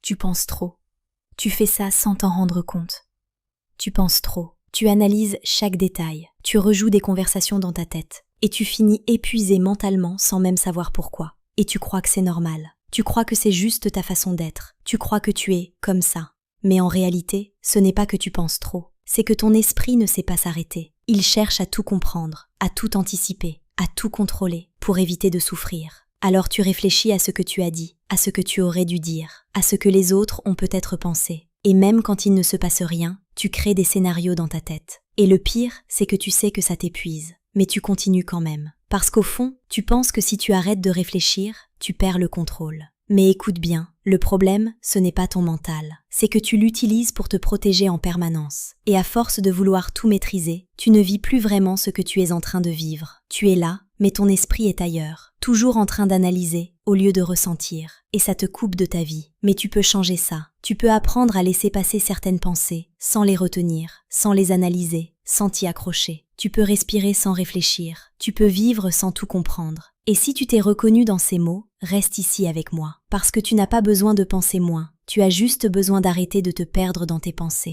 Tu penses trop. Tu fais ça sans t'en rendre compte. Tu penses trop. Tu analyses chaque détail. Tu rejoues des conversations dans ta tête. Et tu finis épuisé mentalement sans même savoir pourquoi. Et tu crois que c'est normal. Tu crois que c'est juste ta façon d'être. Tu crois que tu es comme ça. Mais en réalité, ce n'est pas que tu penses trop. C'est que ton esprit ne sait pas s'arrêter. Il cherche à tout comprendre, à tout anticiper, à tout contrôler pour éviter de souffrir. Alors tu réfléchis à ce que tu as dit, à ce que tu aurais dû dire, à ce que les autres ont peut-être pensé. Et même quand il ne se passe rien, tu crées des scénarios dans ta tête. Et le pire, c'est que tu sais que ça t'épuise. Mais tu continues quand même. Parce qu'au fond, tu penses que si tu arrêtes de réfléchir, tu perds le contrôle. Mais écoute bien, le problème, ce n'est pas ton mental. C'est que tu l'utilises pour te protéger en permanence. Et à force de vouloir tout maîtriser, tu ne vis plus vraiment ce que tu es en train de vivre. Tu es là, mais ton esprit est ailleurs. Toujours en train d'analyser, au lieu de ressentir. Et ça te coupe de ta vie. Mais tu peux changer ça. Tu peux apprendre à laisser passer certaines pensées, sans les retenir, sans les analyser, sans t'y accrocher. Tu peux respirer sans réfléchir. Tu peux vivre sans tout comprendre. Et si tu t'es reconnu dans ces mots, reste ici avec moi. Parce que tu n'as pas besoin de penser moins. Tu as juste besoin d'arrêter de te perdre dans tes pensées.